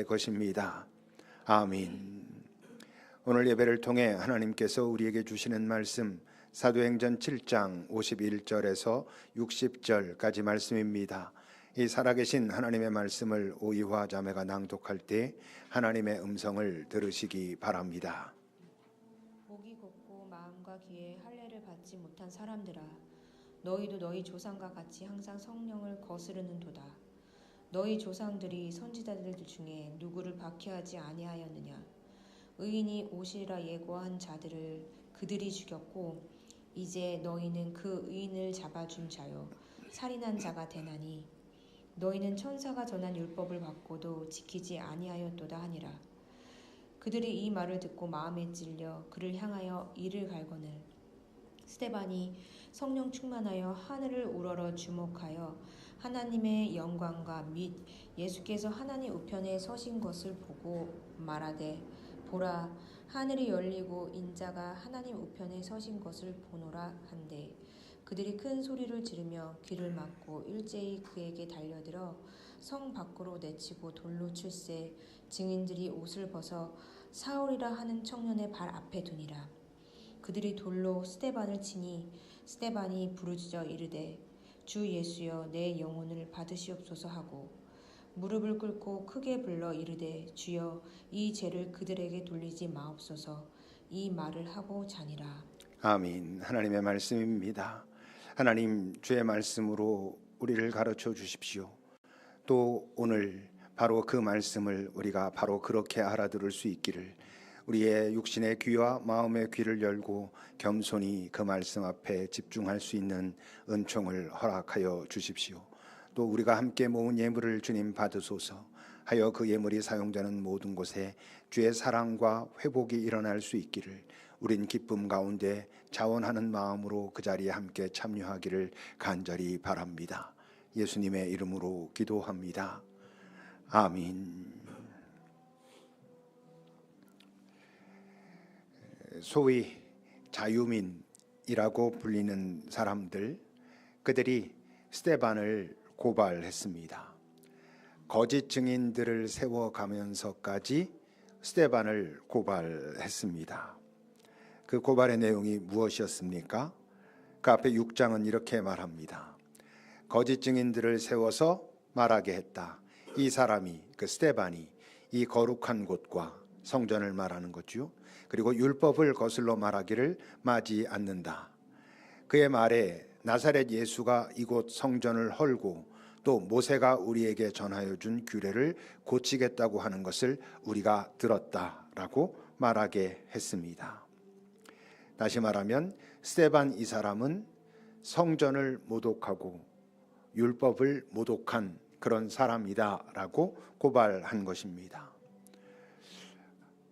것입니다. 아멘. 오늘 예배를 통해 하나님께서 우리에게 주시는 말씀 사도행전 7장 51절에서 60절까지 말씀입니다. 이 살아계신 하나님의 말씀을 오이화 자매가 낭독할 때 하나님의 음성을 들으시기 바랍니다. 목이 곧고 마음과 귀에 할례를 받지 못한 사람들아, 너희도 너희 조상과 같이 항상 성령을 거스르는도다. 너희 조상들이 선지자들 중에 누구를 박해하지 아니하였느냐? 의인이 오시리라 예고한 자들을 그들이 죽였고, 이제 너희는 그 의인을 잡아준 자요 살인한 자가 되나니, 너희는 천사가 전한 율법을 받고도 지키지 아니하였도다 하니라. 그들이 이 말을 듣고 마음에 찔려 그를 향하여 이를 갈거늘, 스데반이 성령 충만하여 하늘을 우러러 주목하여 하나님의 영광과 및 예수께서 하나님 우편에 서신 것을 보고 말하되, 보라, 하늘이 열리고 인자가 하나님 우편에 서신 것을 보노라 한데, 그들이 큰 소리를 지르며 귀를 막고 일제히 그에게 달려들어 성 밖으로 내치고 돌로 칠세, 증인들이 옷을 벗어 사울이라 하는 청년의 발 앞에 두니라. 그들이 돌로 스데반을 치니 스데반이 부르짖어 이르되, 주 예수여, 내 영혼을 받으시옵소서 하고 무릎을 꿇고 크게 불러 이르되, 주여, 이 죄를 그들에게 돌리지 마옵소서. 이 말을 하고 자니라. 아멘. 하나님의 말씀입니다. 하나님, 주의 말씀으로 우리를 가르쳐 주십시오. 또 오늘 바로 그 말씀을 우리가 바로 그렇게 알아들을 수 있기를, 우리의 육신의 귀와 마음의 귀를 열고 겸손히 그 말씀 앞에 집중할 수 있는 은총을 허락하여 주십시오. 또 우리가 함께 모은 예물을 주님 받으소서 하여 그 예물이 사용되는 모든 곳에 주의 사랑과 회복이 일어날 수 있기를, 우린 기쁨 가운데 자원하는 마음으로 그 자리에 함께 참여하기를 간절히 바랍니다. 예수님의 이름으로 기도합니다. 아멘. 소위 자유민이라고 불리는 사람들, 그들이 스데반을 고발했습니다. 거짓 증인들을 세워가면서까지 스데반을 고발했습니다. 그 고발의 내용이 무엇이었습니까? 그 앞에 6장은 이렇게 말합니다. 거짓 증인들을 세워서 말하게 했다. 이 사람이, 그 스데반이 이 거룩한 곳과 성전을 말하는 거죠. 그리고 율법을 거슬러 말하기를 마지 않는다. 그의 말에 나사렛 예수가 이곳 성전을 헐고 또 모세가 우리에게 전하여 준 규례를 고치겠다고 하는 것을 우리가 들었다라고 말하게 했습니다. 다시 말하면 스데반 이 사람은 성전을 모독하고 율법을 모독한 그런 사람이다라고 고발한 것입니다.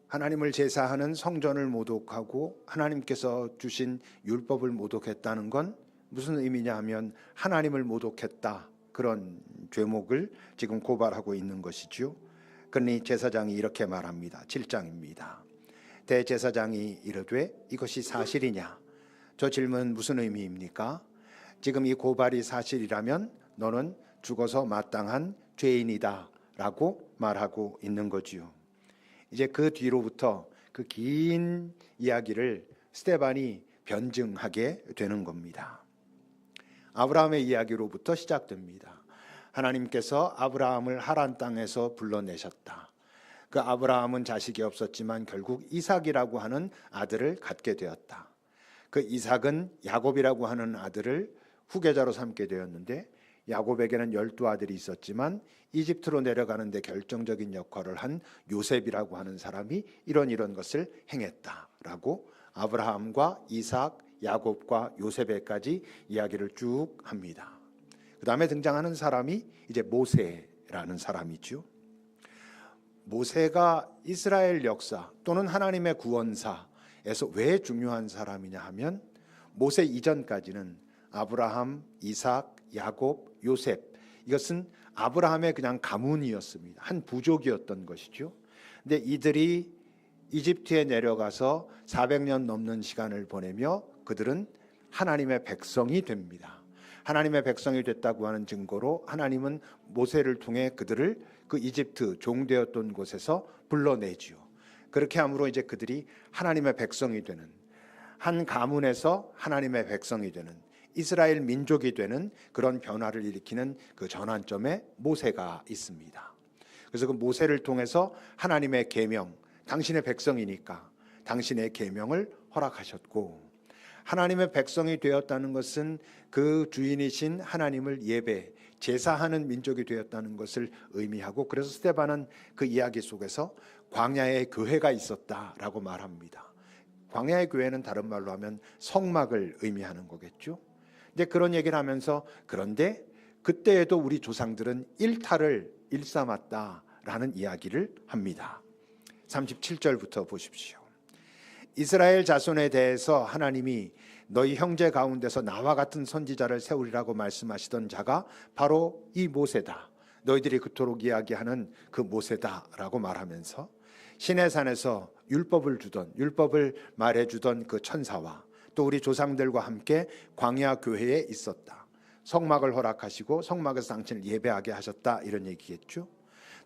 하나님을 제사하는 성전을 모독하고 하나님께서 주신 율법을 모독했다는 건 무슨 의미냐 하면 하나님을 모독했다, 그런 죄목을 지금 고발하고 있는 것이죠. 그러니 제사장이 이렇게 말합니다. 7장입니다. 대제사장이 이르되, 이것이 사실이냐? 저 질문 무슨 의미입니까? 지금 이 고발이 사실이라면 너는 죽어서 마땅한 죄인이다 라고 말하고 있는 거지요. 이제 그 뒤로부터 그 긴 이야기를 스데반이 변증하게 되는 겁니다. 아브라함의 이야기로부터 시작됩니다. 하나님께서 아브라함을 하란 땅에서 불러내셨다. 그 아브라함은 자식이 없었지만 결국 이삭이라고 하는 아들을 갖게 되었다. 그 이삭은 야곱이라고 하는 아들을 후계자로 삼게 되었는데, 야곱에게는 12아들이 있었지만 이집트로 내려가는 데 결정적인 역할을 한 요셉이라고 하는 사람이 이런 것을 행했다라고 아브라함과 이삭, 야곱과 요셉에까지 이야기를 쭉 합니다. 그 다음에 등장하는 사람이 이제 모세라는 사람이죠. 모세가 이스라엘 역사 또는 하나님의 구원사에서 왜 중요한 사람이냐 하면, 모세 이전까지는 아브라함, 이삭, 야곱, 요셉, 이것은 아브라함의 그냥 가문이었습니다. 한 부족이었던 것이죠. 근데 이들이 이집트에 내려가서 400년 넘는 시간을 보내며 그들은 하나님의 백성이 됩니다. 하나님의 백성이 됐다고 하는 증거로 하나님은 모세를 통해 그들을 그 이집트 종되었던 곳에서 불러내지요. 그렇게 함으로 이제 그들이 하나님의 백성이 되는, 한 가문에서 하나님의 백성이 되는, 이스라엘 민족이 되는 그런 변화를 일으키는 그 전환점에 모세가 있습니다. 그래서 그 모세를 통해서 하나님의 계명, 당신의 백성이니까 당신의 계명을 허락하셨고, 하나님의 백성이 되었다는 것은 그 주인이신 하나님을 예배, 제사하는 민족이 되었다는 것을 의미하고, 그래서 스데반은 그 이야기 속에서 광야에 교회가 있었다라고 말합니다. 광야의 교회는 다른 말로 하면 성막을 의미하는 거겠죠. 근데 그런 얘기를 하면서, 그런데 그때에도 우리 조상들은 일탈을 일삼았다라는 이야기를 합니다. 37절부터 보십시오. 이스라엘 자손에 대해서 하나님이 너희 형제 가운데서 나와 같은 선지자를 세우리라고 말씀하시던 자가 바로 이 모세다. 너희들이 그토록 이야기하는 그 모세다라고 말하면서 시내산에서 율법을 말해주던 그 천사와 또 우리 조상들과 함께 광야 교회에 있었다. 성막을 허락하시고 성막에서 당신을 예배하게 하셨다, 이런 얘기겠죠.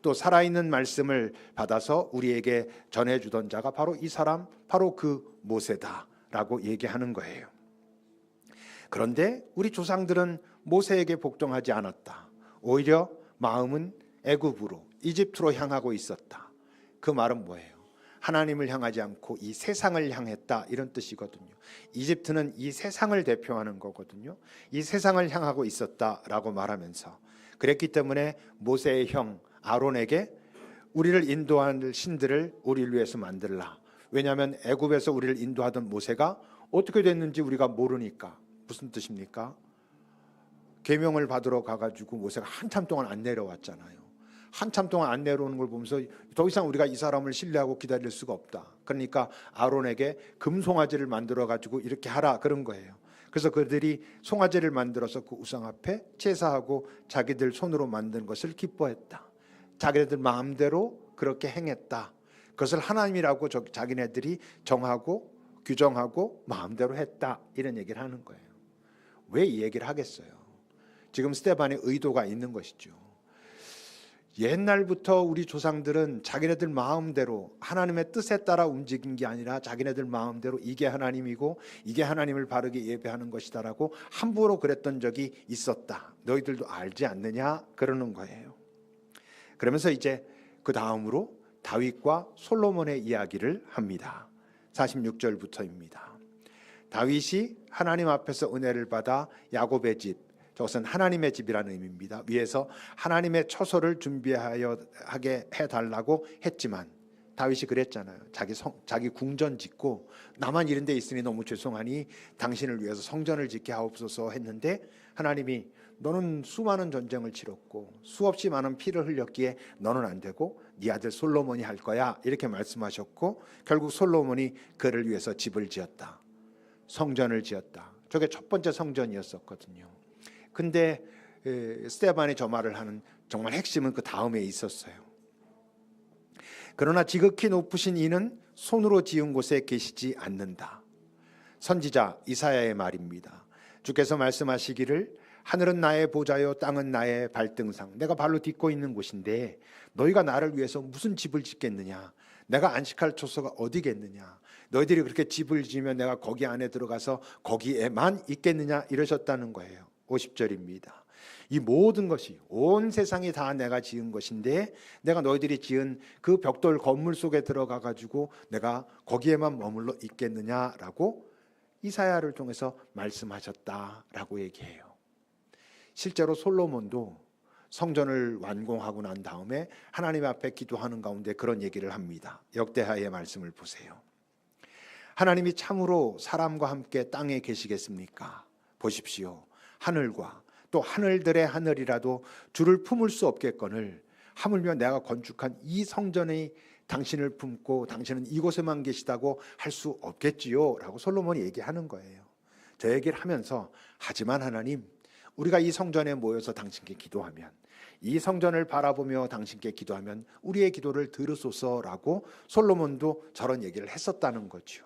또 살아있는 말씀을 받아서 우리에게 전해주던 자가 바로 이 사람, 바로 그 모세다라고 얘기하는 거예요. 그런데 우리 조상들은 모세에게 복종하지 않았다. 오히려 마음은 애굽으로, 이집트로 향하고 있었다. 그 말은 뭐예요? 하나님을 향하지 않고 이 세상을 향했다, 이런 뜻이거든요. 이집트는 이 세상을 대표하는 거거든요. 이 세상을 향하고 있었다라고 말하면서, 그랬기 때문에 모세의 형 아론에게 우리를 인도할 신들을 우리를 위해서 만들라. 왜냐하면 애굽에서 우리를 인도하던 모세가 어떻게 됐는지 우리가 모르니까. 무슨 뜻입니까? 계명을 받으러 가가지고 모세가 한참 동안 안 내려왔잖아요. 한참 동안 안 내려오는 걸 보면서 더 이상 우리가 이 사람을 신뢰하고 기다릴 수가 없다. 그러니까 아론에게 금송아지를 만들어 가지고 이렇게 하라, 그런 거예요. 그래서 그들이 송아지를 만들어서 그 우상 앞에 제사하고 자기들 손으로 만든 것을 기뻐했다. 자기네들 마음대로 그렇게 행했다. 그것을 하나님이라고 자기네들이 정하고 규정하고 마음대로 했다, 이런 얘기를 하는 거예요. 왜 이 얘기를 하겠어요? 지금 스데반의 의도가 있는 것이죠. 옛날부터 우리 조상들은 자기네들 마음대로 하나님의 뜻에 따라 움직인 게 아니라 자기네들 마음대로 이게 하나님이고 이게 하나님을 바르게 예배하는 것이다라고 함부로 그랬던 적이 있었다. 너희들도 알지 않느냐, 그러는 거예요. 그러면서 이제 그 다음으로 다윗과 솔로몬의 이야기를 합니다. 46절부터입니다. 다윗이 하나님 앞에서 은혜를 받아 야곱의 집, 저것은 하나님의 집이라는 의미입니다. 위에서 하나님의 처소를 준비하게 해달라고 했지만, 다윗이 그랬잖아요. 자기 궁전 짓고 나만 이런 데 있으니 너무 죄송하니 당신을 위해서 성전을 짓게 하옵소서 했는데, 하나님이 너는 수많은 전쟁을 치렀고 수없이 많은 피를 흘렸기에 너는 안 되고 네 아들 솔로몬이 할 거야, 이렇게 말씀하셨고, 결국 솔로몬이 그를 위해서 집을 지었다. 성전을 지었다. 저게 첫 번째 성전이었었거든요. 근데 스데반이 저 말을 하는 정말 핵심은 그 다음에 있었어요. 그러나 지극히 높으신 이는 손으로 지은 곳에 계시지 않는다. 선지자 이사야의 말입니다. 주께서 말씀하시기를 하늘은 나의 보좌요 땅은 나의 발등상, 내가 발로 딛고 있는 곳인데 너희가 나를 위해서 무슨 집을 짓겠느냐? 내가 안식할 처소가 어디겠느냐? 너희들이 그렇게 집을 지으면 내가 거기 안에 들어가서 거기에만 있겠느냐, 이러셨다는 거예요. 50절입니다. 이 모든 것이, 온 세상이 다 내가 지은 것인데 내가 너희들이 지은 그 벽돌 건물 속에 들어가 가지고 내가 거기에만 머물러 있겠느냐라고 이사야를 통해서 말씀하셨다라고 얘기해요. 실제로 솔로몬도 성전을 완공하고 난 다음에 하나님 앞에 기도하는 가운데 그런 얘기를 합니다. 역대하의 말씀을 보세요. 하나님이 참으로 사람과 함께 땅에 계시겠습니까? 보십시오. 하늘과 또 하늘들의 하늘이라도 주를 품을 수 없겠거늘 하물며 내가 건축한 이 성전의 당신을 품고 당신은 이곳에만 계시다고 할 수 없겠지요 라고 솔로몬이 얘기하는 거예요. 저 얘기를 하면서, 하지만 하나님, 우리가 이 성전에 모여서 당신께 기도하면, 이 성전을 바라보며 당신께 기도하면 우리의 기도를 들으소서라고 솔로몬도 저런 얘기를 했었다는 거죠.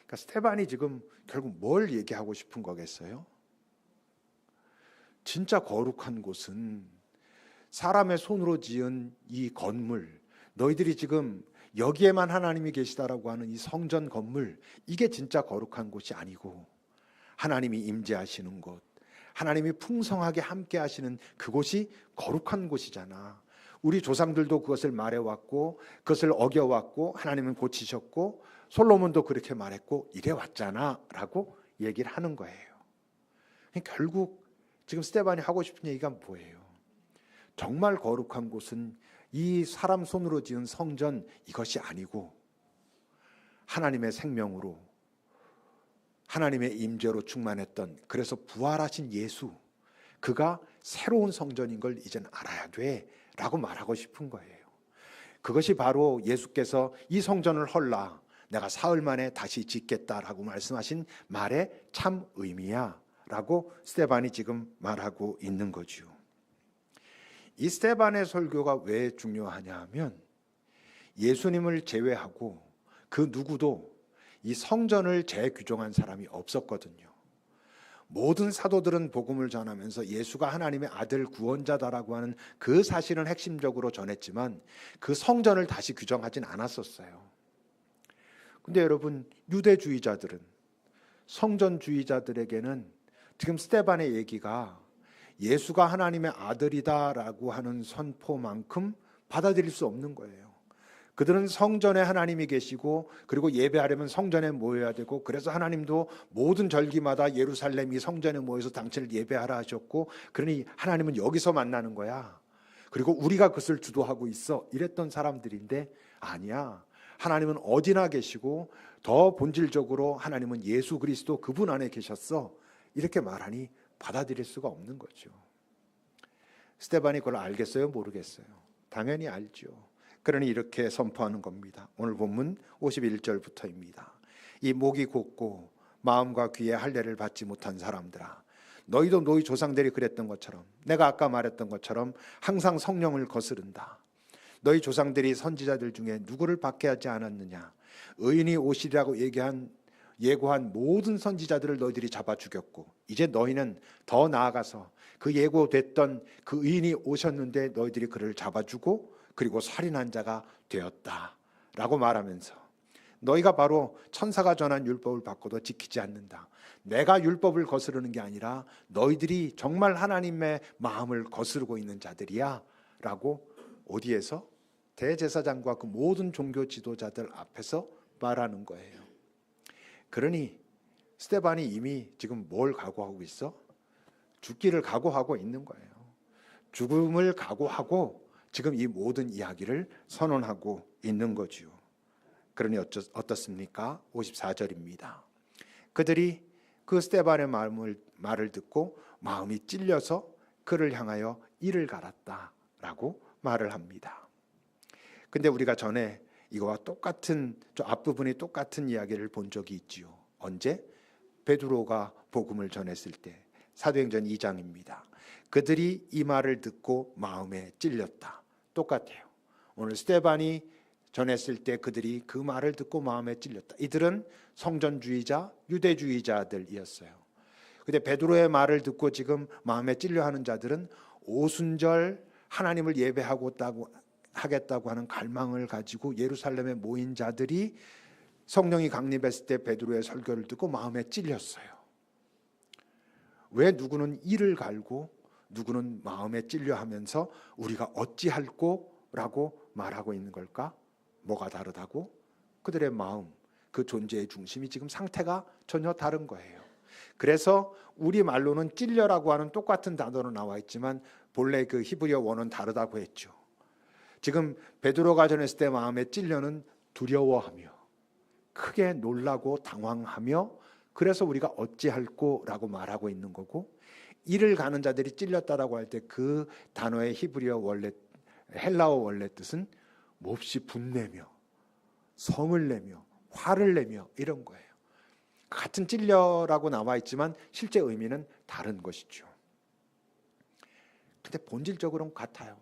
그러니까 스데반이 지금 결국 뭘 얘기하고 싶은 거겠어요? 진짜 거룩한 곳은 사람의 손으로 지은 이 건물, 너희들이 지금 여기에만 하나님이 계시다라고 하는 이 성전 건물, 이게 진짜 거룩한 곳이 아니고 하나님이 임재하시는 곳, 하나님이 풍성하게 함께 하시는 그곳이 거룩한 곳이잖아. 우리 조상들도 그것을 말해왔고 그것을 어겨왔고 하나님은 고치셨고 솔로몬도 그렇게 말했고 이래왔잖아 라고 얘기를 하는 거예요. 결국 지금 스데반이 하고 싶은 얘기가 뭐예요? 정말 거룩한 곳은 이 사람 손으로 지은 성전 이것이 아니고 하나님의 생명으로 하나님의 임재로 충만했던, 그래서 부활하신 예수, 그가 새로운 성전인 걸 이젠 알아야 돼 라고 말하고 싶은 거예요. 그것이 바로 예수께서 이 성전을 헐라 내가 사흘 만에 다시 짓겠다라고 말씀하신 말의 참 의미야 라고 스데반이 지금 말하고 있는 거죠. 이 스데반의 설교가 왜 중요하냐 하면 예수님을 제외하고 그 누구도 이 성전을 재규정한 사람이 없었거든요. 모든 사도들은 복음을 전하면서 예수가 하나님의 아들 구원자다라고 하는 그 사실은 핵심적으로 전했지만 그 성전을 다시 규정하진 않았었어요. 근데 여러분, 유대주의자들은, 성전주의자들에게는 지금 스데반의 얘기가 예수가 하나님의 아들이다라고 하는 선포만큼 받아들일 수 없는 거예요. 그들은 성전에 하나님이 계시고 그리고 예배하려면 성전에 모여야 되고, 그래서 하나님도 모든 절기마다 예루살렘 이 성전에 모여서 당신을 예배하라 하셨고, 그러니 하나님은 여기서 만나는 거야. 그리고 우리가 그것을 주도하고 있어. 이랬던 사람들인데 아니야. 하나님은 어디나 계시고 더 본질적으로 하나님은 예수 그리스도 그분 안에 계셨어. 이렇게 말하니 받아들일 수가 없는 거죠. 스데반이 그걸 알겠어요? 모르겠어요? 당연히 알죠. 그러니 이렇게 선포하는 겁니다. 오늘 본문 51절부터입니다. 이 목이 곧고 마음과 귀에 할례를 받지 못한 사람들아, 너희도 너희 조상들이 그랬던 것처럼, 내가 아까 말했던 것처럼 항상 성령을 거스른다. 너희 조상들이 선지자들 중에 누구를 밖에 하지 않았느냐? 의인이 오시리라고 예고한 모든 선지자들을 너희들이 잡아 죽였고, 이제 너희는 더 나아가서 그 예고됐던 그 의인이 오셨는데 너희들이 그를 잡아주고 그리고 살인한 자가 되었다라고 말하면서, 너희가 바로 천사가 전한 율법을 받고도 지키지 않는다. 내가 율법을 거스르는 게 아니라 너희들이 정말 하나님의 마음을 거스르고 있는 자들이야 라고 어디에서? 대제사장과 그 모든 종교 지도자들 앞에서 말하는 거예요. 그러니 스데반이 이미 지금 뭘 각오하고 있어? 죽기를 각오하고 있는 거예요. 죽음을 각오하고 지금 이 모든 이야기를 선언하고 있는 거지요. 그러니 어떻습니까? 54절입니다. 그들이 그 스데반의 말을 듣고 마음이 찔려서 그를 향하여 이를 갈았다라고 말을 합니다. 근데 우리가 전에 이거와 똑같은, 저 앞부분이 똑같은 이야기를 본 적이 있지요. 언제? 베드로가 복음을 전했을 때, 사도행전 2장입니다. 그들이 이 말을 듣고 마음에 찔렸다. 똑같아요. 오늘 스데반이 전했을 때 그들이 그 말을 듣고 마음에 찔렸다. 이들은 성전주의자, 유대주의자들이었어요. 근데 베드로의 말을 듣고 지금 마음에 찔려하는 자들은 오순절 하나님을 하겠다고 하는 갈망을 가지고 예루살렘에 모인 자들이 성령이 강림했을 때 베드로의 설교를 듣고 마음에 찔렸어요. 왜 누구는 이를 갈고 누구는 마음에 찔려하면서 우리가 어찌할꼬라고 말하고 있는 걸까? 뭐가 다르다고? 그들의 마음, 그 존재의 중심이 지금 상태가 전혀 다른 거예요. 그래서 우리 말로는 찔려라고 하는 똑같은 단어로 나와 있지만 본래 그 히브리어 원어는 다르다고 했죠. 지금 베드로가 전했을 때 마음에 찔려는 두려워하며 크게 놀라고 당황하며, 그래서 우리가 어찌할꼬라고 말하고 있는 거고, 이를 가는 자들이 찔렸다라고 할 때 그 단어의 히브리어 원래, 헬라어 원래 뜻은 몹시 분내며 성을 내며 화를 내며 이런 거예요. 같은 찔려라고 나와 있지만 실제 의미는 다른 것이죠. 근데 본질적으로는 같아요.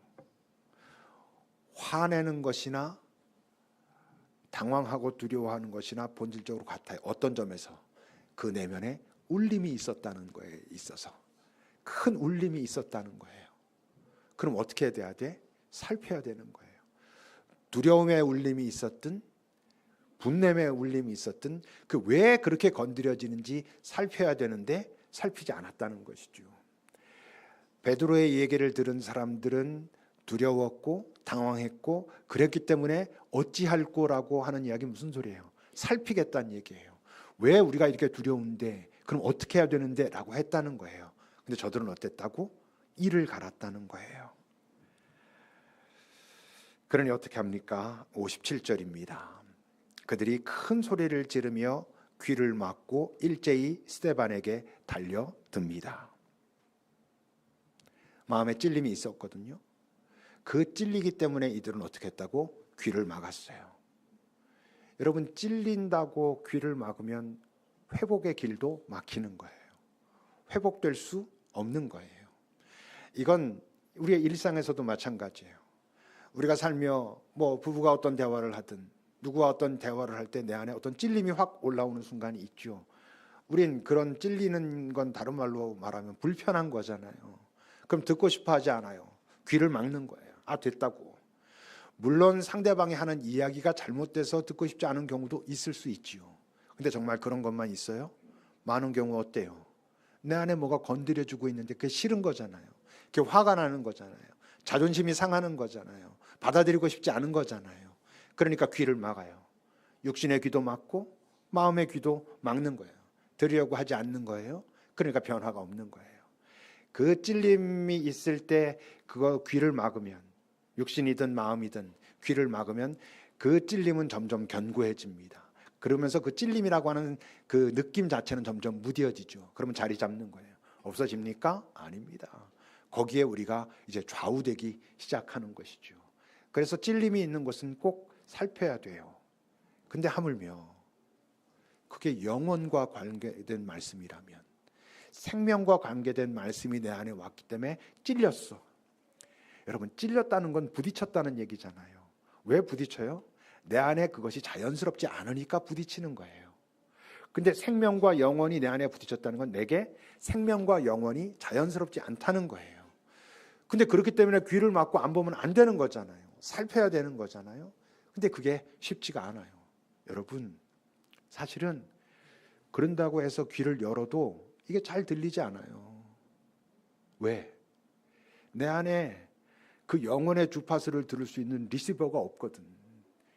화내는 것이나 당황하고 두려워하는 것이나 본질적으로 같아요. 어떤 점에서? 그 내면에 울림이 있었다는 거에 있어서, 큰 울림이 있었다는 거예요. 그럼 어떻게 돼야 돼? 살펴야 되는 거예요. 두려움의 울림이 있었든 분냄의 울림이 있었든 그 왜 그렇게 건드려지는지 살펴야 되는데 살피지 않았다는 것이죠. 베드로의 얘기를 들은 사람들은 두려웠고 당황했고 그랬기 때문에 어찌할꼬라고 하는 이야기 무슨 소리예요? 살피겠다는 얘기예요. 왜 우리가 이렇게 두려운데 그럼 어떻게 해야 되는데 라고 했다는 거예요. 근데 저들은 어땠다고? 이를 갈았다는 거예요. 그러니 어떻게 합니까? 57절입니다. 그들이 큰 소리를 지르며 귀를 막고 일제히 스데반에게 달려듭니다. 마음에 찔림이 있었거든요. 그 찔리기 때문에 이들은 어떻게 했다고? 귀를 막았어요. 여러분, 찔린다고 귀를 막으면 회복의 길도 막히는 거예요. 회복될 수 없는 거예요. 이건 우리의 일상에서도 마찬가지예요. 우리가 살며 부부가 어떤 대화를 하든 누구와 어떤 대화를 할 때 내 안에 어떤 찔림이 확 올라오는 순간이 있죠. 우린 그런 찔리는 건 다른 말로 말하면 불편한 거잖아요. 그럼 듣고 싶어 하지 않아요. 귀를 막는 거예요. 됐다고. 물론 상대방이 하는 이야기가 잘못돼서 듣고 싶지 않은 경우도 있을 수 있지요. 근데 정말 그런 것만 있어요? 많은 경우 어때요? 내 안에 뭐가 건드려주고 있는데 그게 싫은 거잖아요. 그게 화가 나는 거잖아요. 자존심이 상하는 거잖아요. 받아들이고 싶지 않은 거잖아요. 그러니까 귀를 막아요. 육신의 귀도 막고 마음의 귀도 막는 거예요. 들으려고 하지 않는 거예요. 그러니까 변화가 없는 거예요. 그 찔림이 있을 때 그거 귀를 막으면 육신이든 마음이든 귀를 막으면 그 찔림은 점점 견고해집니다. 그러면서 그 찔림이라고 하는 그 느낌 자체는 점점 무뎌지죠. 그러면 자리 잡는 거예요. 없어집니까? 아닙니다. 거기에 우리가 이제 좌우되기 시작하는 것이죠. 그래서 찔림이 있는 곳은 꼭 살펴야 돼요. 근데 하물며 그게 영혼과 관계된 말씀이라면, 생명과 관계된 말씀이 내 안에 왔기 때문에 찔렸어. 여러분, 찔렸다는 건 부딪혔다는 얘기잖아요. 왜 부딪혀요? 내 안에 그것이 자연스럽지 않으니까 부딪히는 거예요. 근데 생명과 영혼이 내 안에 부딪혔다는 건 내게 생명과 영혼이 자연스럽지 않다는 거예요. 근데 그렇기 때문에 귀를 막고 안 보면 안 되는 거잖아요. 살펴야 되는 거잖아요. 근데 그게 쉽지가 않아요. 여러분, 사실은 그런다고 해서 귀를 열어도 이게 잘 들리지 않아요. 왜? 내 안에 그 영혼의 주파수를 들을 수 있는 리시버가 없거든.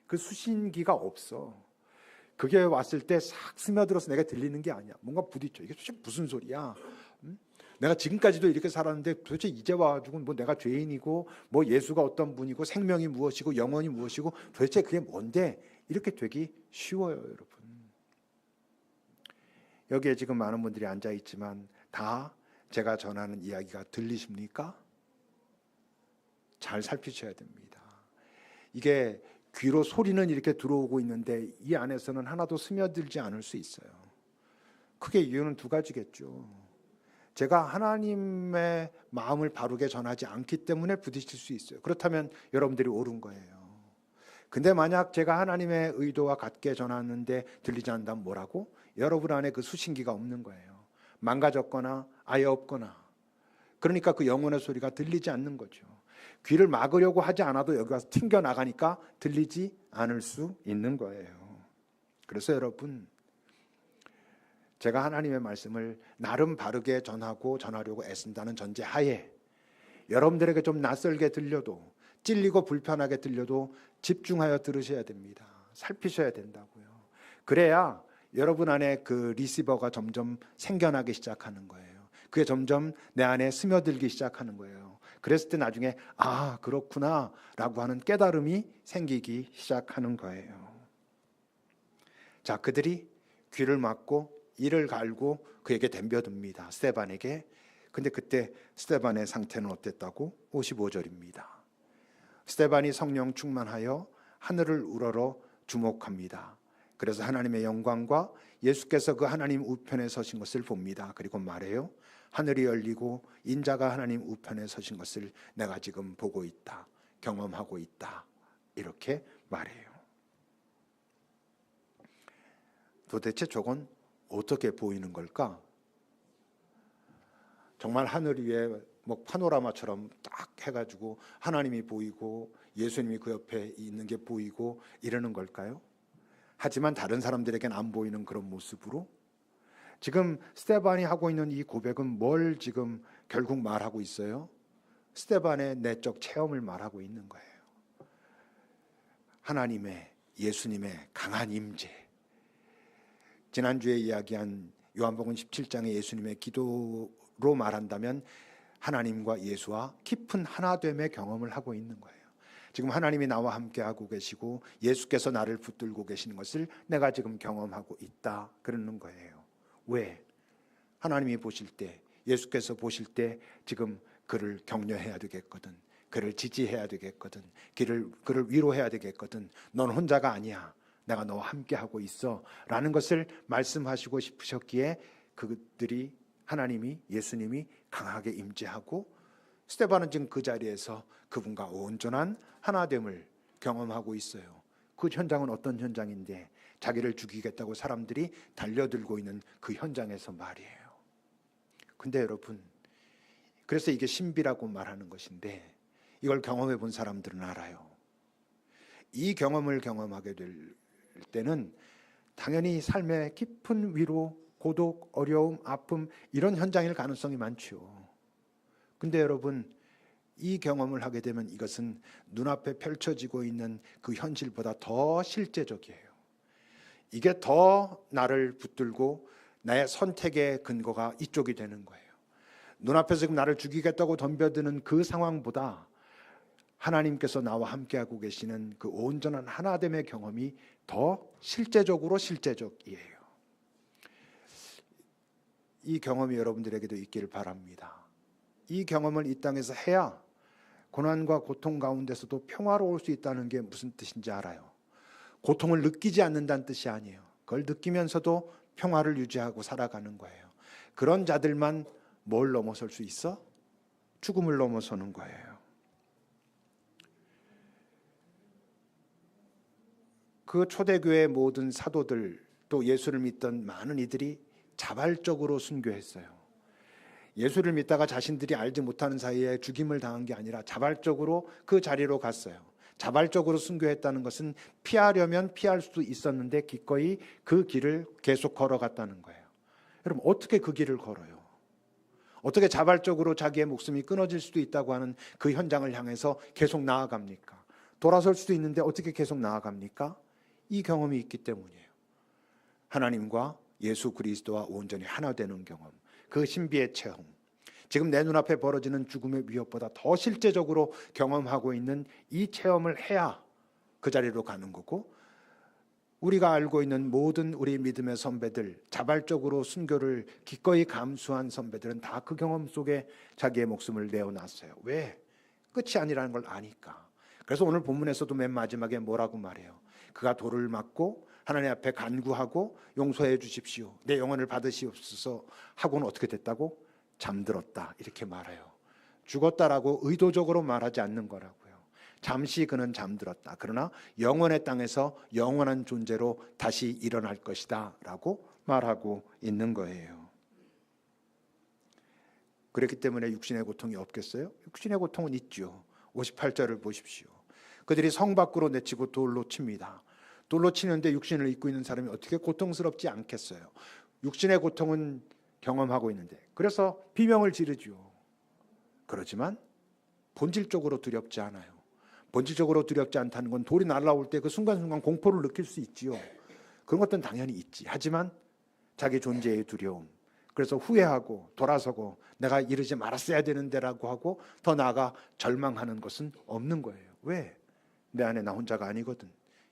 그 수신기가 없어. 그게 왔을 때 싹 스며들어서 내가 들리는 게 아니야. 뭔가 부딪혀. 이게 도대체 무슨 소리야? 내가 지금까지도 이렇게 살았는데 도대체 이제 와가지고 내가 죄인이고 예수가 어떤 분이고 생명이 무엇이고 영혼이 무엇이고 도대체 그게 뭔데? 이렇게 되기 쉬워요, 여러분. 여기에 지금 많은 분들이 앉아 있지만 다 제가 전하는 이야기가 들리십니까? 잘 살피셔야 됩니다. 이게 귀로 소리는 이렇게 들어오고 있는데 이 안에서는 하나도 스며들지 않을 수 있어요. 크게 이유는 두 가지겠죠. 제가 하나님의 마음을 바르게 전하지 않기 때문에 부딪힐 수 있어요. 그렇다면 여러분들이 옳은 거예요. 근데 만약 제가 하나님의 의도와 같게 전하는데 들리지 않는다면 뭐라고? 여러분 안에 그 수신기가 없는 거예요. 망가졌거나 아예 없거나. 그러니까 그 영혼의 소리가 들리지 않는 거죠. 귀를 막으려고 하지 않아도 여기 와서 튕겨나가니까 들리지 않을 수 있는 거예요. 그래서 여러분, 제가 하나님의 말씀을 나름 바르게 전하려고 애쓴다는 전제하에 여러분들에게 좀 낯설게 들려도 찔리고 불편하게 들려도 집중하여 들으셔야 됩니다. 살피셔야 된다고요. 그래야 여러분 안에 그 리시버가 점점 생겨나기 시작하는 거예요. 그게 점점 내 안에 스며들기 시작하는 거예요. 그랬을 때 나중에 그렇구나 라고 하는 깨달음이 생기기 시작하는 거예요. 자, 그들이 귀를 막고 이를 갈고 그에게 덤벼듭니다. 스데반에게. 근데 그때 스데반의 상태는 어땠다고? 55절입니다. 스데반이 성령 충만하여 하늘을 우러러 주목합니다. 그래서 하나님의 영광과 예수께서 그 하나님 우편에 서신 것을 봅니다. 그리고 말해요. 하늘이 열리고 인자가 하나님 우편에 서신 것을 내가 지금 보고 있다. 경험하고 있다. 이렇게 말해요. 도대체 저건 어떻게 보이는 걸까? 정말 하늘 위에 뭐 파노라마처럼 딱 해가지고 하나님이 보이고 예수님이 그 옆에 있는 게 보이고 이러는 걸까요? 하지만 다른 사람들에겐 안 보이는 그런 모습으로 지금 스데반이 하고 있는 이 고백은 뭘 지금 결국 말하고 있어요? 스데반의 내적 체험을 말하고 있는 거예요. 하나님의, 예수님의 강한 임재. 지난주에 이야기한 요한복음 17장의 예수님의 기도로 말한다면 하나님과 예수와 깊은 하나됨의 경험을 하고 있는 거예요. 지금 하나님이 나와 함께 하고 계시고 예수께서 나를 붙들고 계시는 것을 내가 지금 경험하고 있다 그러는 거예요. 왜? 하나님이 보실 때, 예수께서 보실 때 지금 그를 격려해야 되겠거든, 그를 지지해야 되겠거든, 그를 위로해야 되겠거든, 넌 혼자가 아니야, 내가 너와 함께 하고 있어 라는 것을 말씀하시고 싶으셨기에 그들이, 하나님이, 예수님이 강하게 임재하고 스데반은 지금 그 자리에서 그분과 온전한 하나됨을 경험하고 있어요. 그 현장은 어떤 현장인데 자기를 죽이겠다고 사람들이 달려들고 있는 그 현장에서 말이에요. 근데 여러분, 그래서 이게 신비라고 말하는 것인데 이걸 경험해 본 사람들은 알아요. 이 경험을 경험하게 될 때는 당연히 삶의 깊은 위로, 고독, 어려움, 아픔 이런 현장일 가능성이 많죠. 근데 여러분, 이 경험을 하게 되면 이것은 눈앞에 펼쳐지고 있는 그 현실보다 더 실제적이에요. 이게 더 나를 붙들고 나의 선택의 근거가 이쪽이 되는 거예요. 눈앞에서 지금 나를 죽이겠다고 덤벼드는 그 상황보다 하나님께서 나와 함께하고 계시는 그 온전한 하나됨의 경험이 더 실제적이에요. 이 경험이 여러분들에게도 있기를 바랍니다. 이 경험을 이 땅에서 해야 고난과 고통 가운데서도 평화로울 수 있다는 게 무슨 뜻인지 알아요. 고통을 느끼지 않는다는 뜻이 아니에요. 그걸 느끼면서도 평화를 유지하고 살아가는 거예요. 그런 자들만 뭘 넘어설 수 있어? 죽음을 넘어서는 거예요. 그 초대교회의 모든 사도들, 또 예수를 믿던 많은 이들이 자발적으로 순교했어요. 예수를 믿다가 자신들이 알지 못하는 사이에 죽임을 당한 게 아니라 자발적으로 그 자리로 갔어요. 자발적으로 순교했다는 것은 피하려면 피할 수도 있었는데 기꺼이 그 길을 계속 걸어갔다는 거예요. 여러분, 어떻게 그 길을 걸어요? 어떻게 자발적으로 자기의 목숨이 끊어질 수도 있다고 하는 그 현장을 향해서 계속 나아갑니까? 돌아설 수도 있는데 어떻게 계속 나아갑니까? 이 경험이 있기 때문이에요. 하나님과 예수 그리스도와 온전히 하나 되는 경험, 그 신비의 체험, 지금 내 눈앞에 벌어지는 죽음의 위협보다 더 실제적으로 경험하고 있는 이 체험을 해야 그 자리로 가는 거고, 우리가 알고 있는 모든 우리 믿음의 선배들, 자발적으로 순교를 기꺼이 감수한 선배들은 다 그 경험 속에 자기의 목숨을 내어놨어요. 왜? 끝이 아니라는 걸 아니까. 그래서 오늘 본문에서도 맨 마지막에 뭐라고 말해요? 그가 돌을 맞고 하나님 앞에 간구하고 용서해 주십시오, 내 영혼을 받으시옵소서 하고는 어떻게 됐다고? 잠들었다, 이렇게 말해요. 죽었다라고 의도적으로 말하지 않는 거라고요. 잠시 그는 잠들었다. 그러나 영원의 땅에서 영원한 존재로 다시 일어날 것이다 라고 말하고 있는 거예요. 그렇기 때문에 육신의 고통이 없겠어요? 육신의 고통은 있죠. 58절을 보십시오. 그들이 성 밖으로 내치고 돌로 칩니다. 돌로 치는데 육신을 입고 있는 사람이 어떻게 고통스럽지 않겠어요? 육신의 고통은 경험하고 있는데, 그래서 비명을 지르죠. 그렇지만 본질적으로 두렵지 않아요. 본질적으로 두렵지 않다는 건 돌이 날아올 때 그 순간순간 공포를 느낄 수 있지요. 그런 것들은 당연히 있지. 하지만 자기 존재의 두려움, 그래서 후회하고 돌아서고 내가 이러지 말았어야 되는데라고 하고 더 나아가 절망하는 것은 없는 거예요. 왜? 내 안에 나 혼자가 아니거든.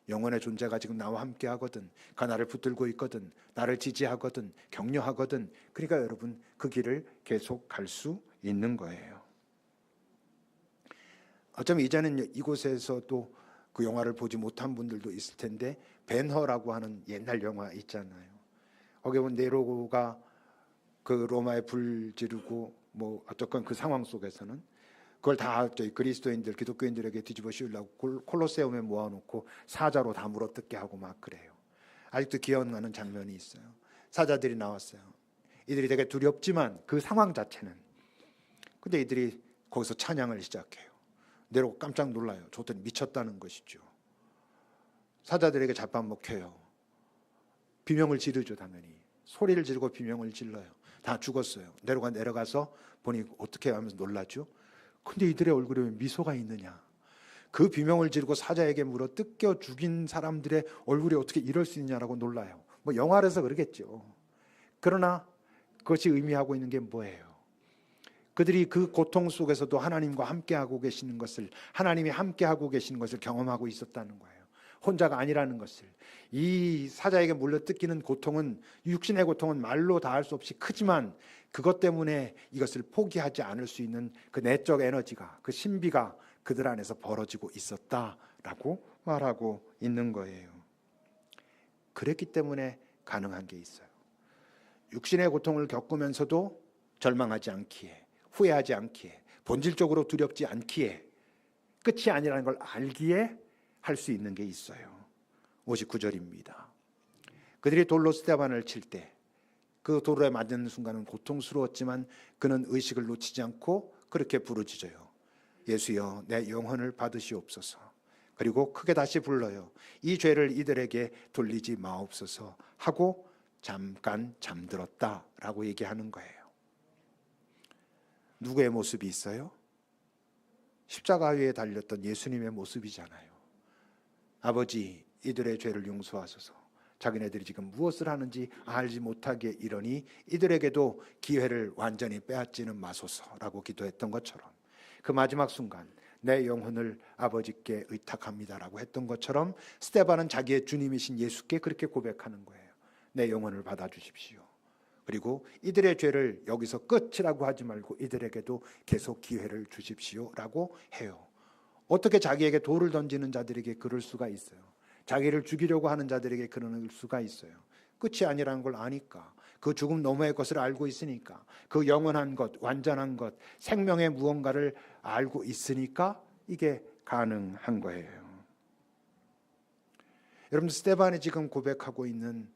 영원의 존재가 지금 나와 함께 하거든. 그가 나를 붙들고 있거든. 나를 지지하거든. 격려하거든. 그러니까 여러분, 그 길을 계속 갈 수 있는 거예요. 어쩌면 이제는 이곳에서도 그 영화를 보지 못한 분들도 있을 텐데, 벤허라고 하는 옛날 영화 있잖아요. 거기 보면 네로가 그 로마에 불 지르고 뭐 어쨌건 그 상황 속에서는 그걸 다 저희 그리스도인들, 기독교인들에게 뒤집어 씌우려고 콜로세움에 모아놓고 사자로 다 물어뜯게 하고 막 그래요. 아직도 기억나는 장면이 있어요. 사자들이 나왔어요. 이들이 되게 두렵지만 그 상황 자체는, 근데 이들이 거기서 찬양을 시작해요. 내려오고 깜짝 놀라요. 저들이 미쳤다는 것이죠. 사자들에게 잡아먹혀요. 비명을 지르죠. 당연히 소리를 지르고 비명을 질러요. 다 죽었어요. 내려가서 보니 어떻게 하면서 놀라죠. 근데 이들의 얼굴에 왜 미소가 있느냐. 그 비명을 지르고 사자에게 물어 뜯겨 죽인 사람들의 얼굴이 어떻게 이럴 수 있냐라고 놀라요. 뭐 영화라서 그러겠죠. 그러나 그것이 의미하고 있는 게 뭐예요? 그들이 그 고통 속에서도 하나님과 함께하고 계시는 것을, 하나님이 함께하고 계시는 것을 경험하고 있었다는 거예요. 혼자가 아니라는 것을. 이 사자에게 물려뜯기는 고통은, 육신의 고통은 말로 다할 수 없이 크지만 그것 때문에 이것을 포기하지 않을 수 있는 그 내적 에너지가, 그 신비가 그들 안에서 벌어지고 있었다라고 말하고 있는 거예요. 그랬기 때문에 가능한 게 있어요. 육신의 고통을 겪으면서도 절망하지 않기에, 후회하지 않기에, 본질적으로 두렵지 않기에, 끝이 아니라는 걸 알기에 할 수 있는 게 있어요. 59절입니다. 그들이 돌로 스데반을 칠 때 그 돌에 맞는 순간은 고통스러웠지만 그는 의식을 놓치지 않고 그렇게 부르짖어요. 예수여, 내 영혼을 받으시옵소서. 그리고 크게 다시 불러요. 이 죄를 이들에게 돌리지 마옵소서 하고 잠깐 잠들었다라고 얘기하는 거예요. 누구의 모습이 있어요? 십자가 위에 달렸던 예수님의 모습이잖아요. 아버지, 이들의 죄를 용서하소서. 자기네들이 지금 무엇을 하는지 알지 못하게 이러니 이들에게도 기회를 완전히 빼앗지는 마소서라고 기도했던 것처럼, 그 마지막 순간 내 영혼을 아버지께 의탁합니다라고 했던 것처럼 스데반은 자기의 주님이신 예수께 그렇게 고백하는 거예요. 내 영혼을 받아주십시오. 그리고 이들의 죄를 여기서 끝이라고 하지 말고 이들에게도 계속 기회를 주십시오라고 해요. 어떻게 자기에게 돌을 던지는 자들에게 그럴 수가 있어요? 자기를 죽이려고 하는 자들에게 그럴 수가 있어요. 끝이 아니라는 걸 아니까, 그 죽음 너머의 것을 알고 있으니까, 그 영원한 것, 완전한 것, 생명의 무언가를 알고 있으니까 이게 가능한 거예요. 여러분, 스데반이 지금 고백하고 있는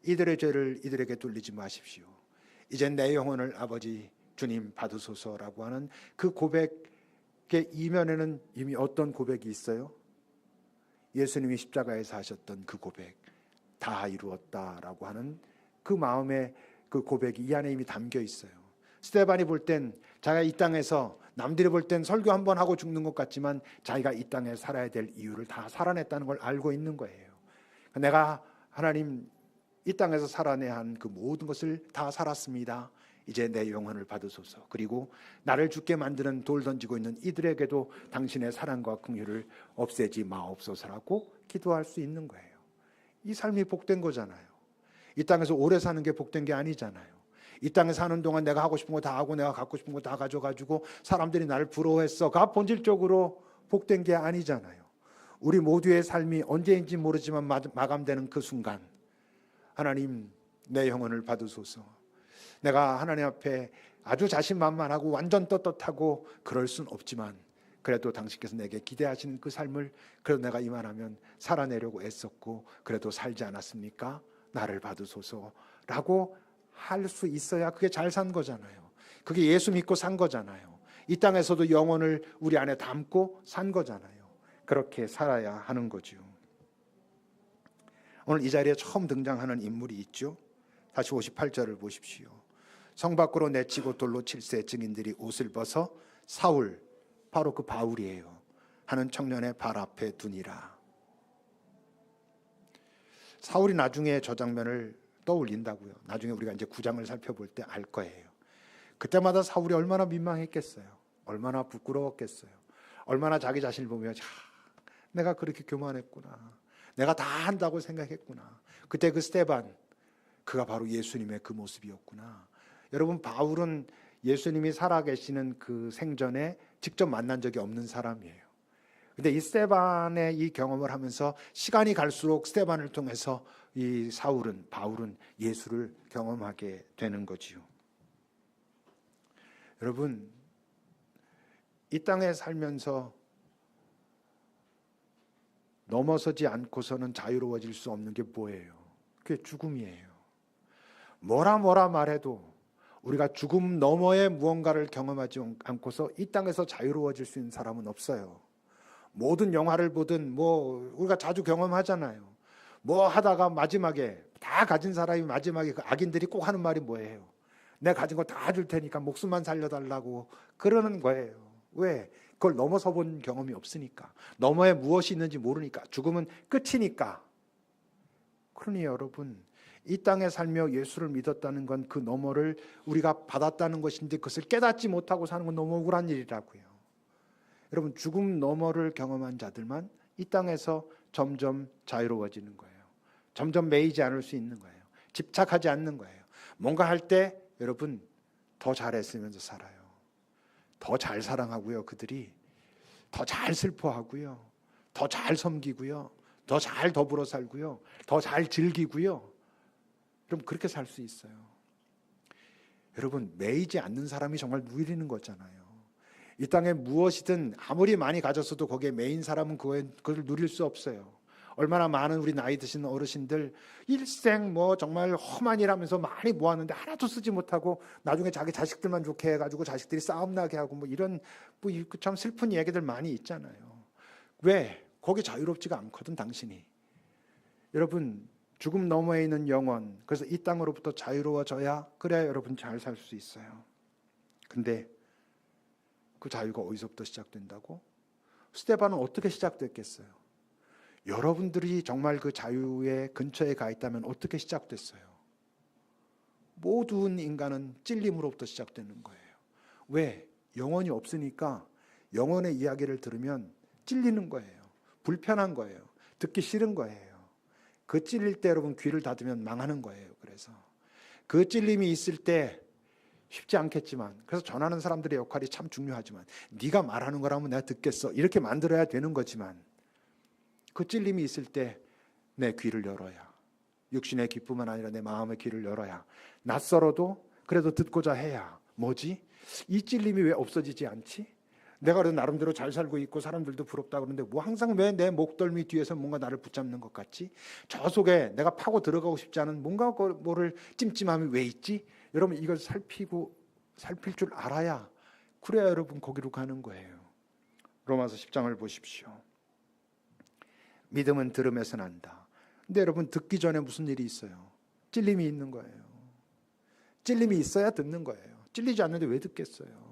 이들의 죄를 이들에게 돌리지 마십시오. 이제 내 영혼을 아버지 주님 받으소서라고 하는 그 고백의 이면에는 이미 어떤 고백이 있어요? 예수님이 십자가에서 하셨던 그 고백, 다 이루었다라고 하는 그 마음의 그 고백이 이 안에 이미 담겨 있어요. 스데반이 볼 땐 자기가 이 땅에서, 남들이 볼 땐 설교 한번 하고 죽는 것 같지만 자기가 이 땅에 살아야 될 이유를 다 살아냈다는 걸 알고 있는 거예요. 내가 하나님 이 땅에서 살아내야 한 그 모든 것을 다 살았습니다. 이제 내 영혼을 받으소서. 그리고 나를 죽게 만드는 돌 던지고 있는 이들에게도 당신의 사랑과 긍휼을 없애지 마옵소서라고 기도할 수 있는 거예요. 이 삶이 복된 거잖아요. 이 땅에서 오래 사는 게 복된 게 아니잖아요. 이 땅에 사는 동안 내가 하고 싶은 거 다 하고 내가 갖고 싶은 거 다 가져가지고 사람들이 나를 부러워했어가 본질적으로 복된 게 아니잖아요. 우리 모두의 삶이 언제인지 모르지만 마감되는 그 순간, 하나님 내 영혼을 받으소서. 내가 하나님 앞에 아주 자신만만하고 완전 떳떳하고 그럴 순 없지만 그래도 당신께서 내게 기대하시는 그 삶을 그래도 내가 이만하면 살아내려고 애썼고 그래도 살지 않았습니까? 나를 받으소서라고 할 수 있어야 그게 잘 산 거잖아요. 그게 예수 믿고 산 거잖아요. 이 땅에서도 영혼을 우리 안에 담고 산 거잖아요. 그렇게 살아야 하는 거죠. 오늘 이 자리에 처음 등장하는 인물이 있죠. 다시 58절을 보십시오. 성 밖으로 내치고 돌로 칠세 증인들이 옷을 벗어 사울, 바로 그 바울이에요, 하는 청년의 발 앞에 두니라. 사울이 나중에 저 장면을 떠올린다고요. 나중에 우리가 이제 9장을 살펴볼 때 알 거예요. 그때마다 사울이 얼마나 민망했겠어요. 얼마나 부끄러웠겠어요. 얼마나 자기 자신을 보며 내가 그렇게 교만했구나. 내가 다 한다고 생각했구나. 그때 그 스데반, 그가 바로 예수님의 그 모습이었구나. 여러분, 바울은 예수님이 살아계시는 그 생전에 직접 만난 적이 없는 사람이에요. 근데 이 스데반의 이 경험을 하면서 시간이 갈수록 스데반을 통해서 이 바울은 예수를 경험하게 되는 거지요. 여러분, 이 땅에 살면서 넘어서지 않고서는 자유로워질 수 없는 게 뭐예요? 그게 죽음이에요. 뭐라 말해도 우리가 죽음 너머의 무언가를 경험하지 않고서 이 땅에서 자유로워질 수 있는 사람은 없어요. 모든 영화를 보든 뭐 우리가 자주 경험하잖아요. 뭐 하다가 마지막에 다 가진 사람이 마지막에 그 악인들이 꼭 하는 말이 뭐예요? 내가 가진 거 다 줄 테니까 목숨만 살려달라고 그러는 거예요. 왜? 그걸 넘어서 본 경험이 없으니까. 너머에 무엇이 있는지 모르니까. 죽음은 끝이니까. 그러니 여러분, 이 땅에 살며 예수를 믿었다는 건 그 너머를 우리가 받았다는 것인데 그것을 깨닫지 못하고 사는 건 너무 억울한 일이라고요. 여러분, 죽음 너머를 경험한 자들만 이 땅에서 점점 자유로워지는 거예요. 점점 매이지 않을 수 있는 거예요. 집착하지 않는 거예요. 뭔가 할 때 여러분 더 잘했으면서 살아요. 더 잘 사랑하고요. 그들이 더 잘 슬퍼하고요. 더 잘 섬기고요. 더 잘 더불어 살고요. 더 잘 즐기고요. 그럼 그렇게 살 수 있어요. 여러분, 매이지 않는 사람이 정말 누리는 거잖아요. 이 땅에 무엇이든 아무리 많이 가졌어도 거기에 매인 사람은 그걸 누릴 수 없어요. 얼마나 많은 우리 나이 드신 어르신들 일생 뭐 정말 험한 일 하면서 많이 모았는데 하나도 쓰지 못하고 나중에 자기 자식들만 좋게 해가지고 자식들이 싸움 나게 하고 뭐 이런 뭐 참 슬픈 얘기들 많이 있잖아요. 왜? 거기 자유롭지가 않거든 당신이. 여러분, 죽음 너머에 있는 영혼, 그래서 이 땅으로부터 자유로워져야 그래야 여러분 잘 살 수 있어요. 근데 그 자유가 어디서부터 시작된다고? 스데반은 어떻게 시작됐겠어요? 여러분들이 정말 그 자유의 근처에 가 있다면 어떻게 시작됐어요? 모든 인간은 찔림으로부터 시작되는 거예요. 왜? 영혼이 없으니까 영혼의 이야기를 들으면 찔리는 거예요. 불편한 거예요. 듣기 싫은 거예요. 그 찔릴 때 여러분 귀를 닫으면 망하는 거예요. 그래서 그 찔림이 있을 때 쉽지 않겠지만, 그래서 전하는 사람들의 역할이 참 중요하지만, 네가 말하는 거라면 내가 듣겠어 이렇게 만들어야 되는 거지만, 그 찔림이 있을 때 내 귀를 열어야, 육신의 기쁨은 아니라 내 마음의 귀를 열어야, 낯설어도 그래도 듣고자 해야. 뭐지? 이 찔림이 왜 없어지지 않지? 내가 그래도 나름대로 잘 살고 있고 사람들도 부럽다 그러는데 뭐 항상 왜 내 목덜미 뒤에서 뭔가 나를 붙잡는 것 같지? 저 속에 내가 파고 들어가고 싶지 않은 뭔가 뭐를 찜찜함이 왜 있지? 여러분, 이걸 살필 줄 알아야, 그래야 여러분 거기로 가는 거예요. 로마서 10장을 보십시오. 믿음은 들음에서 난다. 근데 여러분, 듣기 전에 무슨 일이 있어요? 찔림이 있는 거예요. 찔림이 있어야 듣는 거예요. 찔리지 않는데 왜 듣겠어요?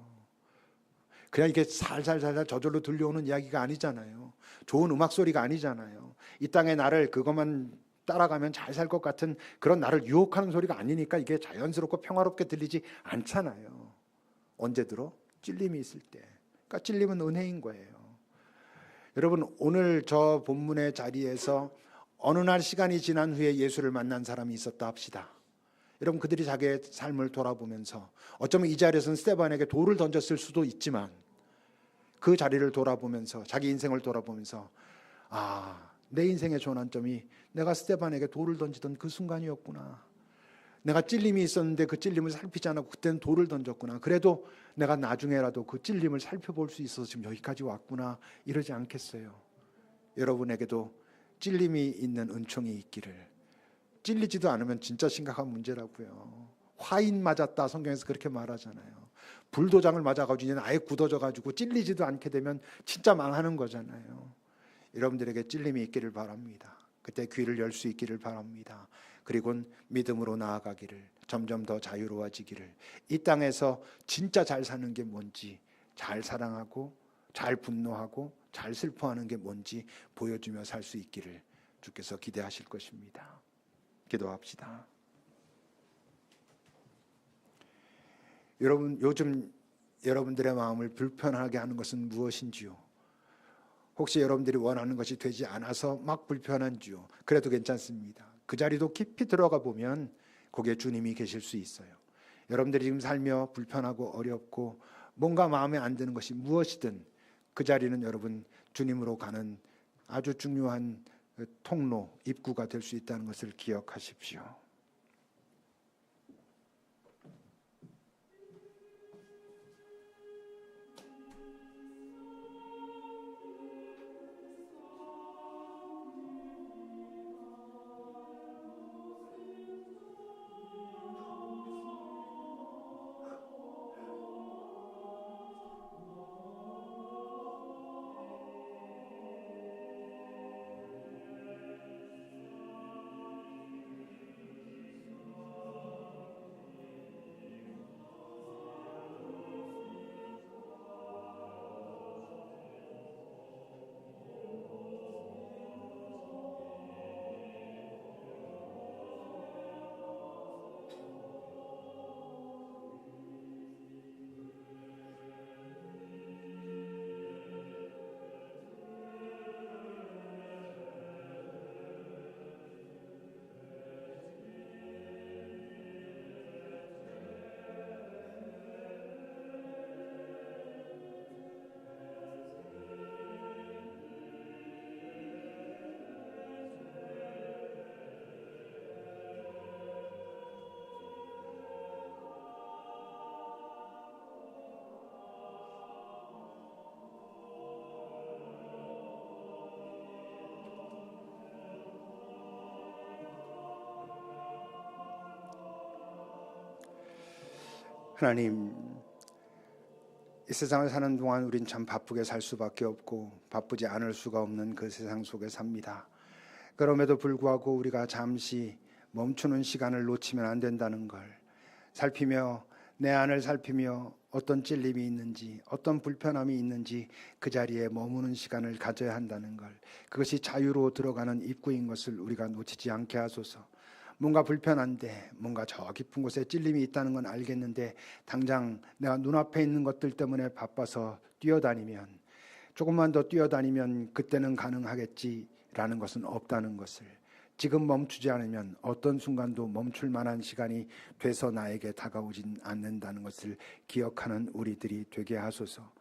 그냥 이게 살살살살 저절로 들려오는 이야기가 아니잖아요. 좋은 음악 소리가 아니잖아요. 이 땅의 나를 그것만 따라가면 잘 살 것 같은 그런 나를 유혹하는 소리가 아니니까 이게 자연스럽고 평화롭게 들리지 않잖아요. 언제 들어? 찔림이 있을 때. 그러니까 찔림은 은혜인 거예요. 여러분, 오늘 저 본문의 자리에서 어느 날 시간이 지난 후에 예수를 만난 사람이 있었다 합시다. 여러분, 그들이 자기의 삶을 돌아보면서 어쩌면 이 자리에서는 스데반에게 돌을 던졌을 수도 있지만, 그 자리를 돌아보면서 자기 인생을 돌아보면서 내 인생의 전환점이 내가 스데반에게 돌을 던지던 그 순간이었구나. 내가 찔림이 있었는데 그 찔림을 살피지 않고 그때는 돌을 던졌구나. 그래도 내가 나중에라도 그 찔림을 살펴볼 수 있어서 지금 여기까지 왔구나. 이러지 않겠어요? 여러분에게도 찔림이 있는 은총이 있기를. 찔리지도 않으면 진짜 심각한 문제라고요. 화인 맞았다 성경에서 그렇게 말하잖아요. 불도장을 맞아가지고 아예 굳어져가지고 찔리지도 않게 되면 진짜 망하는 거잖아요. 여러분들에게 찔림이 있기를 바랍니다. 그때 귀를 열 수 있기를 바랍니다. 그리고 믿음으로 나아가기를, 점점 더 자유로워지기를, 이 땅에서 진짜 잘 사는 게 뭔지, 잘 사랑하고 잘 분노하고 잘 슬퍼하는 게 뭔지 보여주며 살 수 있기를 주께서 기대하실 것입니다. 기도합시다. 여러분, 요즘 여러분들의 마음을 불편하게 하는 것은 무엇인지요? 혹시 여러분들이 원하는 것이 되지 않아서 막 불편한지요? 그래도 괜찮습니다. 그 자리도 깊이 들어가 보면 거기에 주님이 계실 수 있어요. 여러분들이 지금 살며 불편하고 어렵고 뭔가 마음에 안 드는 것이 무엇이든 그 자리는 여러분 주님으로 가는 아주 중요한 통로, 입구가 될 수 있다는 것을 기억하십시오. 하나님, 이 세상을 사는 동안 우린 참 바쁘게 살 수밖에 없고 바쁘지 않을 수가 없는 그 세상 속에 삽니다. 그럼에도 불구하고 우리가 잠시 멈추는 시간을 놓치면 안 된다는 걸 살피며, 내 안을 살피며 어떤 찔림이 있는지, 어떤 불편함이 있는지 그 자리에 머무는 시간을 가져야 한다는 걸, 그것이 자유로 들어가는 입구인 것을 우리가 놓치지 않게 하소서. 뭔가 불편한데, 뭔가 저 깊은 곳에 찔림이 있다는 건 알겠는데 당장 내가 눈앞에 있는 것들 때문에 바빠서 뛰어다니면, 조금만 더 뛰어다니면 그때는 가능하겠지라는 것은 없다는 것을, 지금 멈추지 않으면 어떤 순간도 멈출 만한 시간이 돼서 나에게 다가오진 않는다는 것을 기억하는 우리들이 되게 하소서.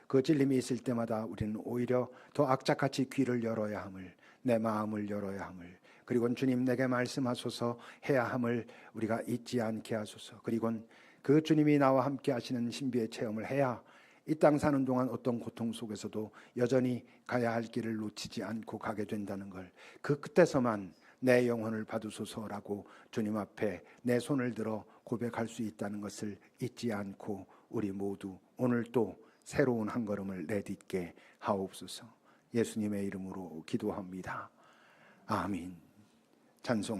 그 찔림이 있을 때마다 우리는 오히려 더 악착같이 귀를 열어야 함을, 내 마음을 열어야 함을, 그리고 주님 내게 말씀하소서 해야 함을 우리가 잊지 않게 하소서. 그리고 그 주님이 나와 함께 하시는 신비의 체험을 해야 이 땅 사는 동안 어떤 고통 속에서도 여전히 가야 할 길을 놓치지 않고 가게 된다는 걸, 그 끝에서만 내 영혼을 받으소서라고 주님 앞에 내 손을 들어 고백할 수 있다는 것을 잊지 않고 우리 모두 오늘 또 새로운 한 걸음을 내딛게 하옵소서. 예수님의 이름으로 기도합니다. 아멘. 찬송.